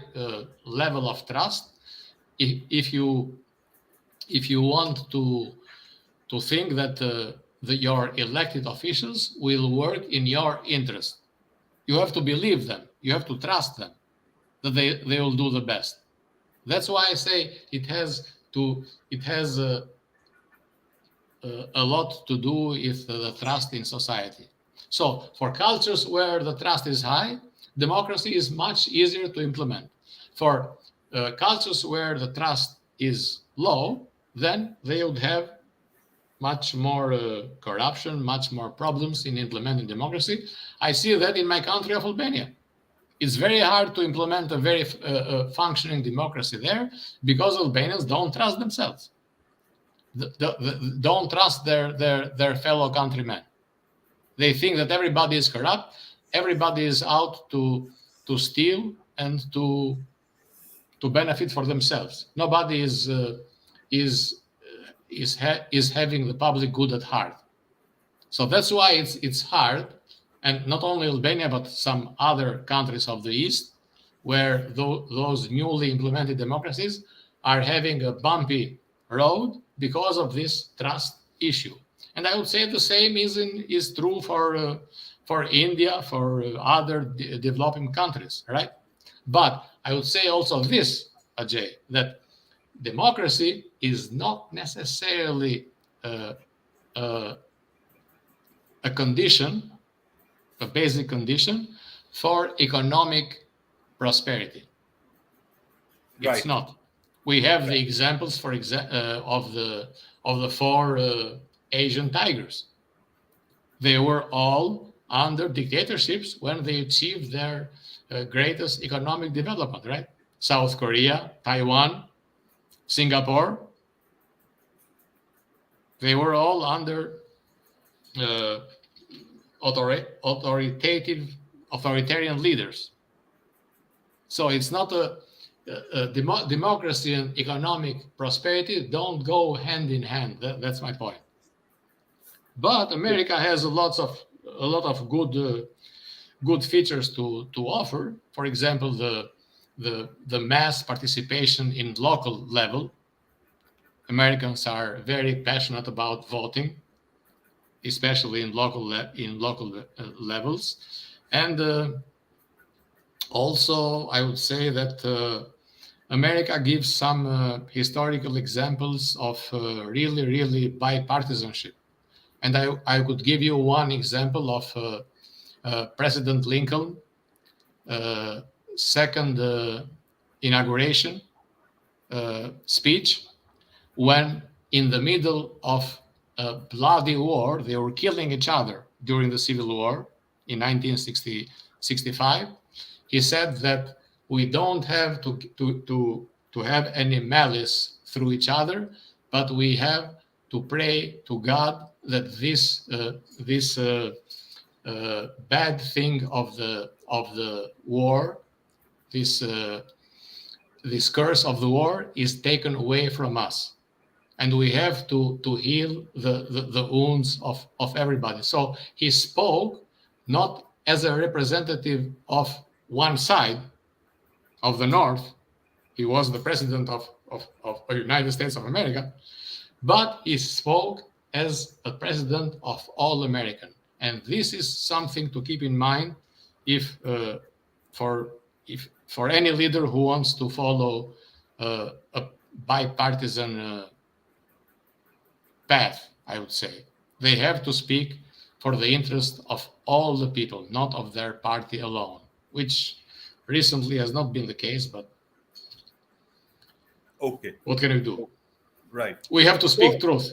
level of trust if you want to think that your elected officials will work in your interest. You have to believe them. You have to trust them that they will do the best. That's why I say it has a lot to do with the trust in society. So for cultures where the trust is high, democracy is much easier to implement. For cultures where the trust is low, then they would have much more corruption, much more problems in implementing democracy. I see that in my country of Albania. It's very hard to implement a very functioning democracy there because Albanians don't trust themselves. Don't trust their fellow countrymen. They think that everybody is corrupt, everybody is out to steal and to benefit for themselves. Nobody is having the public good at heart. So that's why it's hard, and not only Albania but some other countries of the East, where those newly implemented democracies are having a bumpy road because of this trust issue. And I would say the same is true for India, for other developing countries, right? But I would say also this, Ajay, that democracy is not necessarily a condition, a basic condition for economic prosperity. Right. It's not. We have the examples, of the four Asian tigers. They were all under dictatorships when they achieved their greatest economic development, right? South Korea, Taiwan, Singapore. They were all under authoritarian leaders. So it's not democracy and economic prosperity don't go hand in hand. That's my point. But America has a lot of good features to offer. For example, the mass participation in local level. Americans are very passionate about voting, especially in local levels, and also I would say that America gives some historical examples of really bipartisanship, and I could give you one example of President Lincoln second inauguration speech, when in the middle of a bloody war, they were killing each other during the Civil War in 1965. He said that we don't have to have any malice through each other, but we have to pray to God that this bad thing of the war, this curse of the war, is taken away from us, and we have to heal the wounds of everybody. So he spoke not as a representative of one side of the North. He was the president of the United States of America, but he spoke as a president of all American. And this is something to keep in mind if for any leader who wants to follow a bipartisan path. I would say they have to speak for the interest of all the people, not of their party alone, which recently has not been the case, but Okay, what can we do? right. We have to speak So, truth.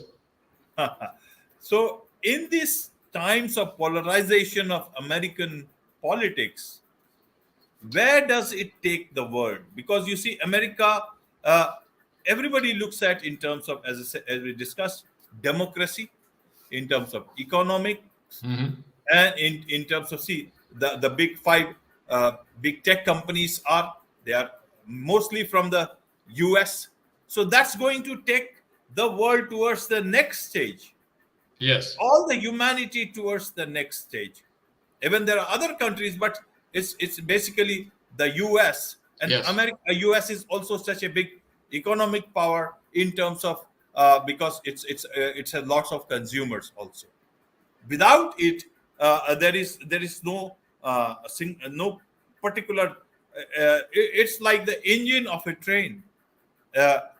so in these times of polarization of American politics, where does it take the world? Because you see, America, uh, everybody looks at in terms of, as I said, as we discussed, democracy, in terms of economic, Mhm. and in terms of, see, the big five big tech companies they are mostly from the US. So that's going to take the world towards the next stage, Yes, all the humanity towards the next stage. Even there are other countries, but it's basically the US. And yes, America, US is also such a big economic power in terms of, because it's has lots of consumers also. Without it, there is no particular. It's like the engine of a train,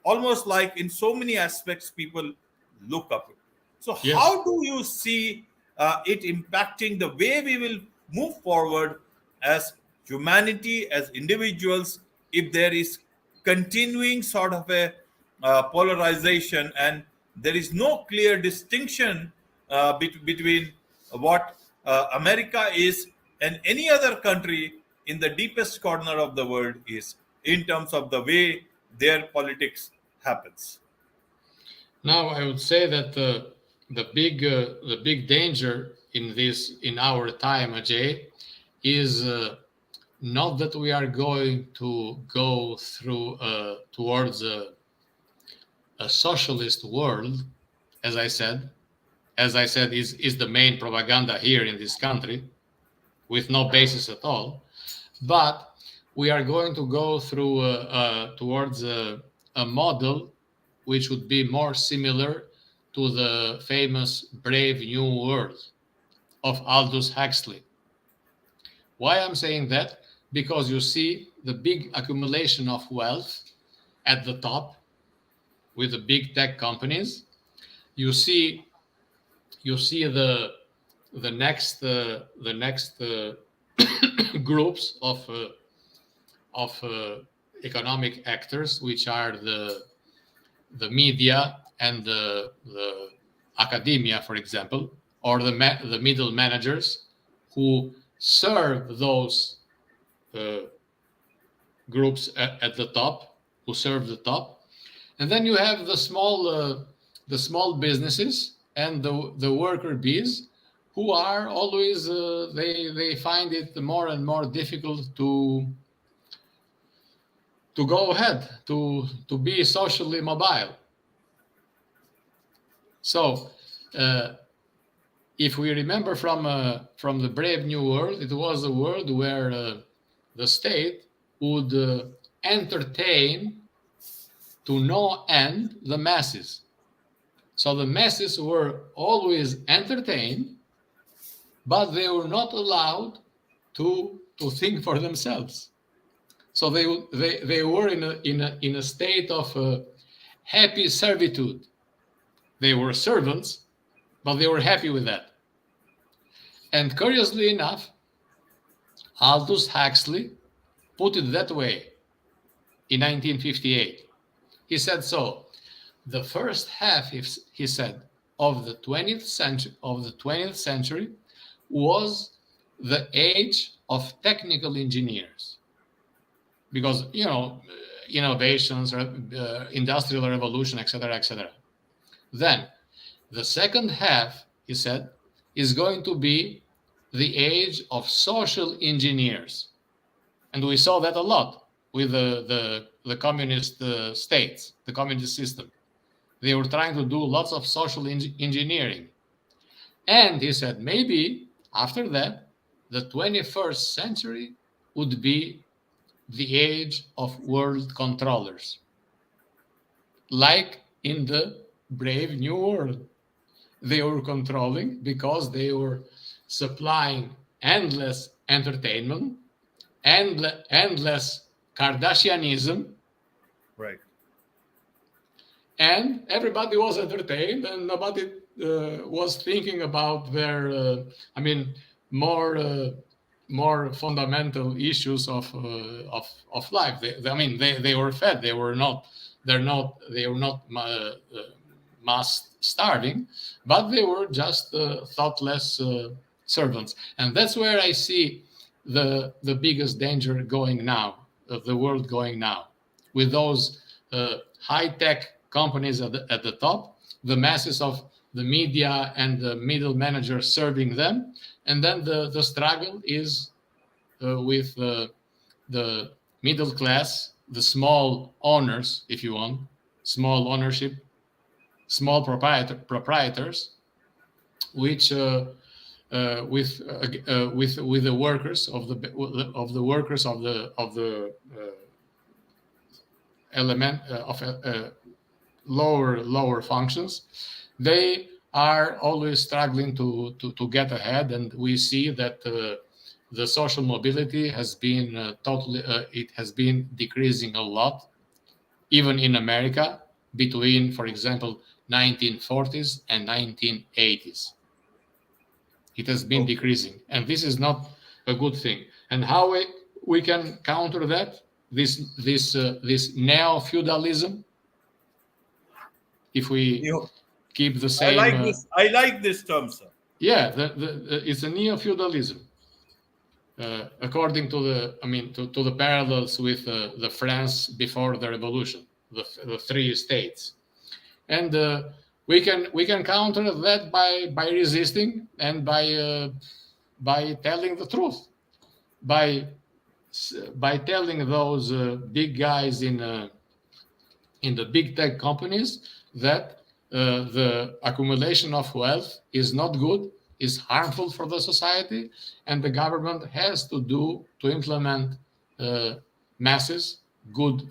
almost like in so many aspects people look up. So yes. how do you see it impacting the way we will move forward as humanity, as individuals, if there is continuing sort of a polarization, and there is no clear distinction between what America is and any other country in the deepest corner of the world is, in terms of the way their politics happens. Now I would say that the big danger in this in our time, Ajay, is not that we are going to go through towards a socialist world, as I said, is the main propaganda here in this country, with no basis at all. But we are going to go through towards a model which would be more similar to the famous Brave New World of Aldous Huxley. Why I'm saying that? Because you see the big accumulation of wealth at the top with the big tech companies. You see, you see the next groups of economic actors, which are the media and the academia, for example, or the middle managers who serve those uh, groups at the top, who serve the top, and then you have the small businesses and the worker bees who are always they find it more and more difficult to go ahead, to be socially mobile. So uh, if we remember from the Brave New World, it was a world where the state would entertain to no end the masses. So the masses were always entertained, but they were not allowed to think for themselves. So they were in a state of happy servitude. They were servants, but they were happy with that. And curiously enough, Aldous Huxley put it that way in 1958. He said so. The first half, he said, of the 20th century was the age of technical engineers, because innovations, industrial revolution, etc., etc. Then the second half, he said, is going to be the age of social engineers, and we saw that a lot with the communist states, the communist system. They were trying to do lots of social engineering. And he said maybe after that, the 21st century would be the age of world controllers, like in the Brave New World. They were controlling because they were supplying endless entertainment, endless Kardashianism, Right. and everybody was entertained, and was thinking about their, I mean, more more fundamental issues of life. I mean, they were fed. They were not mass starving, but they were just thoughtless servants. And that's where I see the biggest danger going now, of the world going now, with those high tech companies at the top, the masses of the media and the middle managers serving them, and then the struggle is with the middle class, the small owners, if you want, small ownership, small proprietors, which with the workers of the element of lower functions. They are always struggling to get ahead, and we see that the social mobility has been it has been decreasing a lot, even in America, between, for example, 1940s and 1980s. It has been decreasing, and this is not a good thing. And how we can counter that, this neo-feudalism, if we keep the same. I like this term, sir. Yeah, it's a neo-feudalism, according to the parallels with the France before the revolution, the three states, and we can counter that by resisting and by telling the truth, by telling those big guys in the big tech companies that the accumulation of wealth is not good, is harmful for the society, and the government has to implement masses good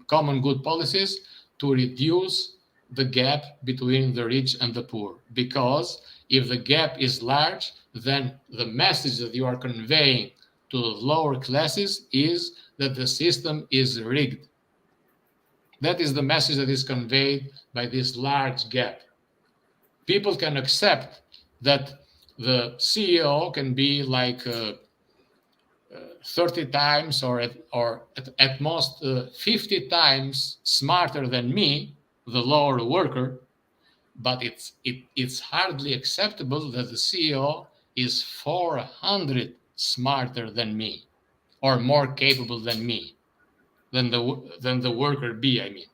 common good policies to reduce the gap between the rich and the poor. Because if the gap is large, then the message that you are conveying to the lower classes is that the system is rigged. That is the message that is conveyed by this large gap. People can accept that the CEO can be like 30 times or at most 50 times smarter than me, the lower worker, but it's hardly acceptable that the CEO is 400 smarter than me or more capable than me, than the worker B, I mean.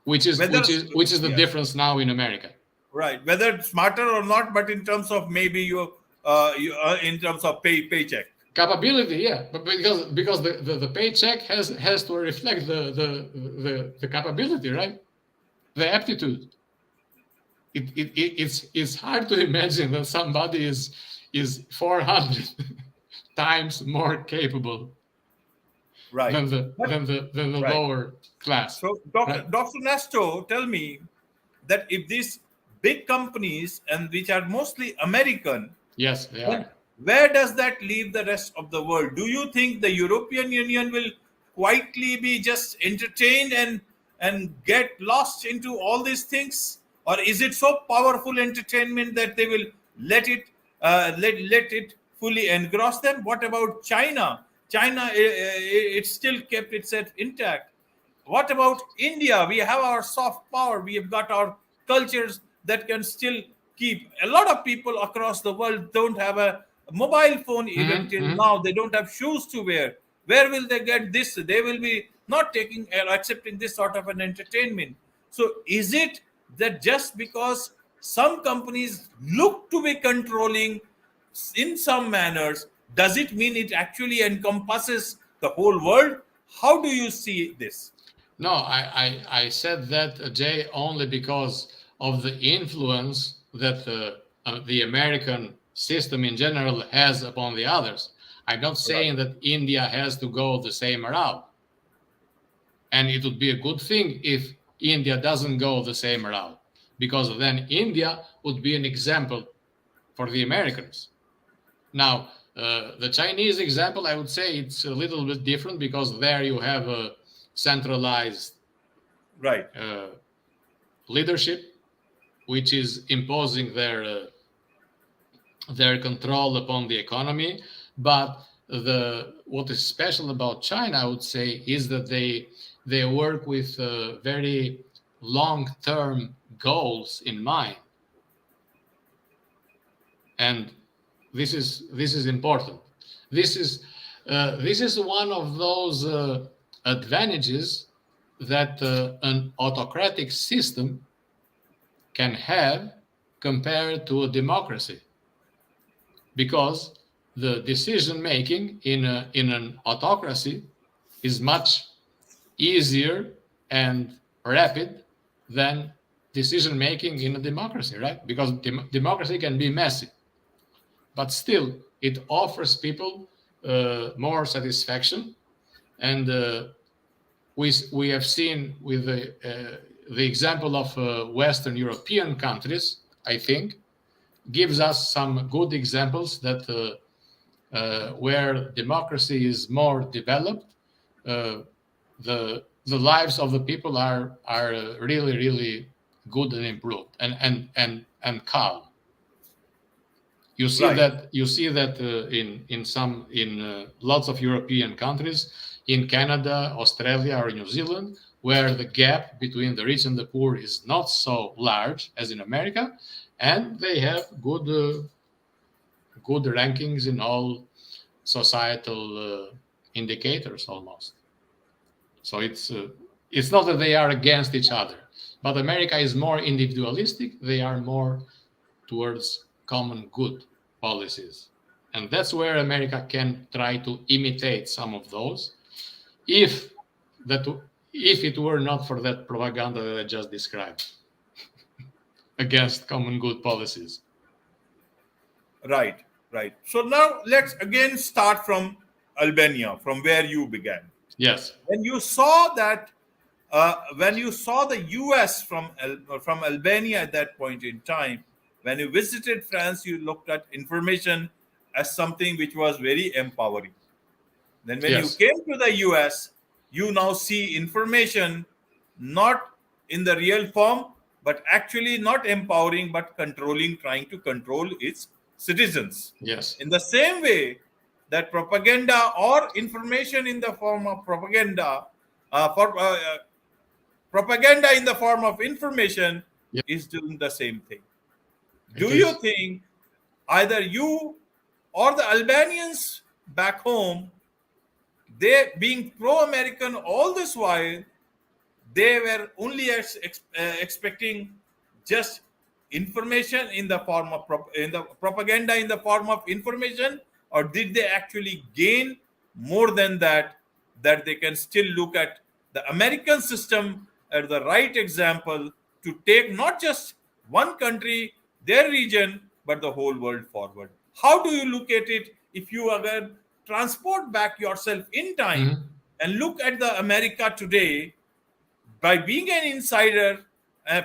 Which is the difference now in America. Right, whether smarter or not, but in terms of maybe you in terms of paycheck capability, yeah, but because the paycheck has to reflect the capability, right? The aptitude. It's hard to imagine that somebody is 400 times more capable, right, than the right. lower class. So, Dr. Nasto, tell me that if these big companies, and which are mostly American, yes, they are. Where does that leave the rest of the world? Do you think the European Union will quietly be just entertained and get lost into all these things, or is it so powerful entertainment that they will let it fully engross them? What about China? China, it still kept itself intact. What about India? We have our soft power. We have got our cultures that can still keep. A lot of people across the world don't have a mobile phone even till now. They don't have shoes to wear. Where will they get this? They will be not taking or accepting this sort of an entertainment. So is it that just because some companies look to be controlling in some manners, does it mean it actually encompasses the whole world? How do you see this? No, I said that, Jay, only because of the influence that the American system in general has upon the others. I'm not saying that India has to go the same route. And it would be a good thing if India doesn't go the same route, because then India would be an example for the Americans. Now, the Chinese example, I would say it's a little bit different, because there you have a centralized right leadership, which is imposing their control upon the economy. But what is special about China, I would say, is that they work with very long-term goals in mind, and this is important. This is one of those advantages that an autocratic system can have compared to a democracy, because the decision making in an autocracy is much easier and rapid than decision making in a democracy, right? Because democracy can be messy, but still it offers people more satisfaction. And we have seen with the example of Western European countries, I think, gives us some good examples that where democracy is more developed, the lives of the people are really, really good and improved and calm. You see Right. that in lots of European countries, in Canada, Australia, or New Zealand, where the gap between the rich and the poor is not so large as in America, and they have good rankings in all societal indicators almost. So it's not that they are against each other, but America is more individualistic. They are more towards common good policies, and that's where America can try to imitate some of those, if that if it were not for that propaganda that I just described against common good policies. Right, right. So now let's again start from Albania, from where you began. Yes. When you saw that, when you saw the U.S. from Albania at that point in time, when you visited France, you looked at information as something which was very empowering. Then, when you Yes. came to the US, you now see information not in the real form, but actually not empowering, but controlling, trying to control its citizens. Yes. In the same way that propaganda or information in the form of propaganda, for propaganda in the form of information, Yeah. is doing the same thing. It Do you is. think either you or the Albanians back home, they being pro-American all this while, they were only expecting just information in the form of in the propaganda in the form of information, or did they actually gain more than that, that they can still look at the American system as the right example to take not just one country, their region, but the whole world forward? How do you look at it if you again transport back yourself in time Mhm. and look at the America today by being an insider,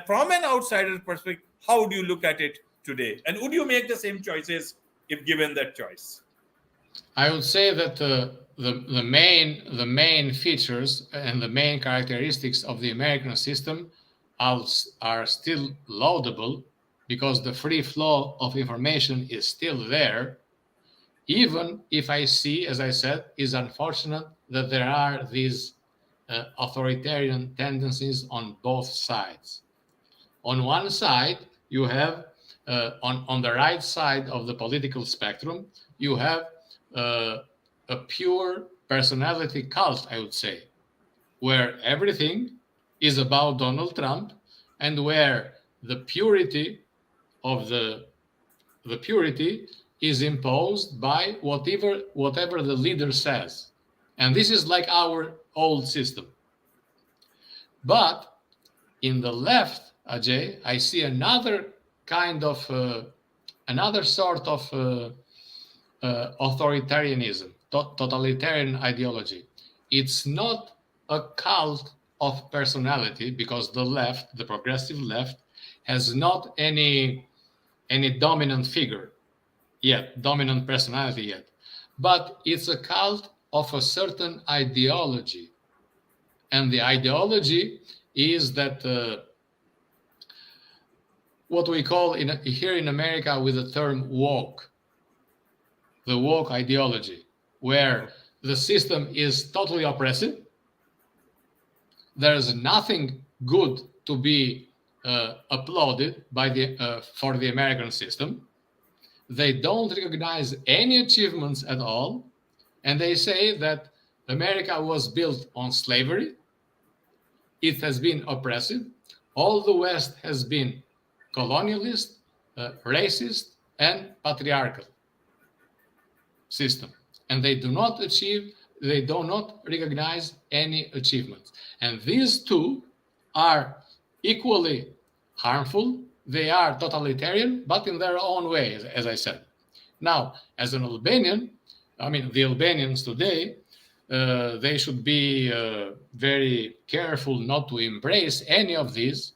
from an outsider perspective? How do you look at it today, and would you make the same choices if given that choice? I would say that the main features and the main characteristics of the American system are still laudable, because the free flow of information is still there, even if I see, as I said, is unfortunate that there are these authoritarian tendencies on both sides. On one side, you have on the right side of the political spectrum, you have uh, a pure personality cult, I would say, where everything is about Donald Trump, and where the purity of the purity is imposed by whatever the leader says. And this is like our old system. But in the left, Ajay, I see another kind of another sort of authoritarianism, totalitarian ideology. It's not a cult of personality, because the left, the progressive left, has not any dominant figure yet, dominant personality yet, but it's a cult of a certain ideology. And the ideology is that what we call here in America with the term woke, the woke ideology, where the system is totally oppressive. There's nothing good to be applauded by for the American system. They don't recognize any achievements at all, and they say that America was built on slavery. It has been oppressive. All the West has been colonialist, racist, and patriarchal system, and they do not recognize any achievements. And these two are equally harmful. They are totalitarian, but in their own way, as I said. Now, as an Albanian, I mean, the Albanians today, they should be very careful not to embrace any of these.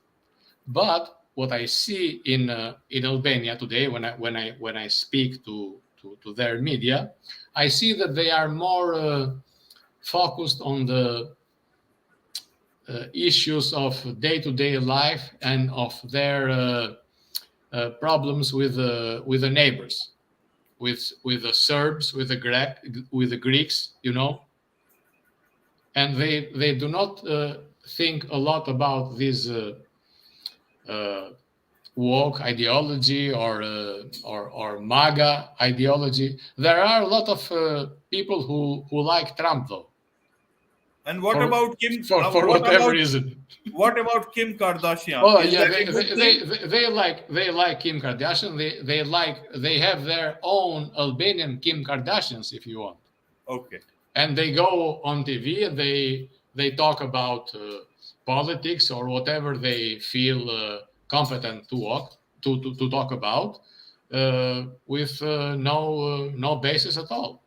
But what I see in Albania today, when I speak to their media, I see that they are more focused on the issues of day-to-day life and of their problems with the neighbors, with the Serbs, with the Greeks, you know, and they do not think a lot about this woke ideology or MAGA ideology. There are a lot of people who like Trump, though. And what about Kim? For whatever reason. What about Kim Kardashian? Oh yeah, they like Kim Kardashian. They have their own Albanian Kim Kardashians, if you want. Okay. And they go on TV and they talk about politics or whatever they feel competent to talk about with no basis at all.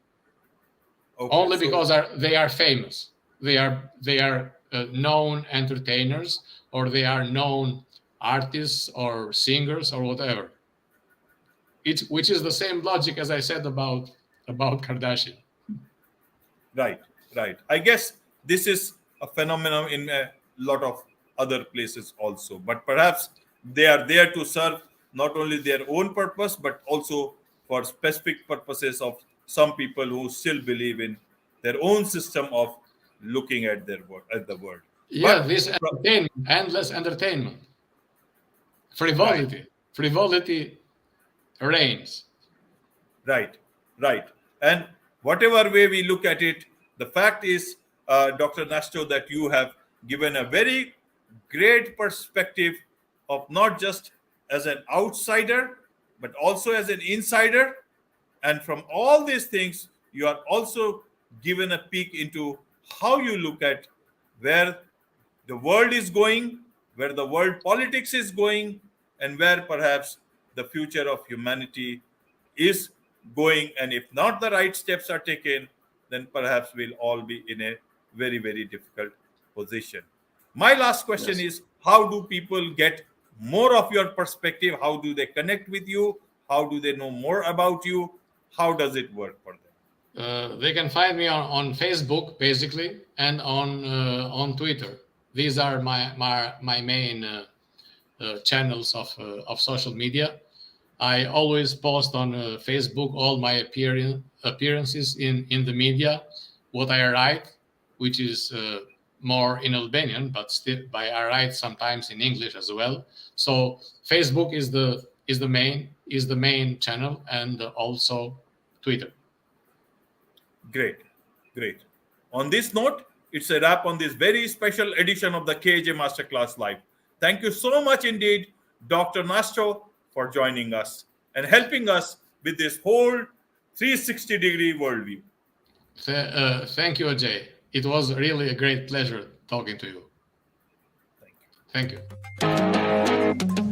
Okay, only because they are famous. They are known entertainers, or they are known artists or singers or whatever. Which is the same logic as I said about Kardashian. Right. I guess this is a phenomenon in a lot of other places also, but perhaps they are there to serve not only their own purpose, but also for specific purposes of some people who still believe in their own system of looking at the world. Yeah, but this entertainment, endless entertainment, frivolity reigns. Right. And whatever way we look at it, the fact is, Dr. Nasto, that you have given a very great perspective of not just as an outsider, but also as an insider. And from all these things, you are also given a peek into how you look at where the world is going, where the world politics is going, and where perhaps the future of humanity is going. And if not the right steps are taken, then perhaps we'll all be in a very, very difficult position. My last question is, how do people get more of your perspective? How do they connect with you? How do they know more about you? How does it work for them? They can find me on Facebook, basically, and on Twitter. These are my main channels of social media. I always post on Facebook all my appearances in the media, what I write, which is more in Albanian, but still I write sometimes in English as well. So Facebook is the main channel, and also Twitter. Great. On this note, it's a wrap on this very special edition of the KAJ Masterclass Live. Thank you so much indeed, Dr. Nasto, for joining us and helping us with this whole 360-degree worldview. Thank you, Ajay. It was really a great pleasure talking to you. Thank you. Thank you.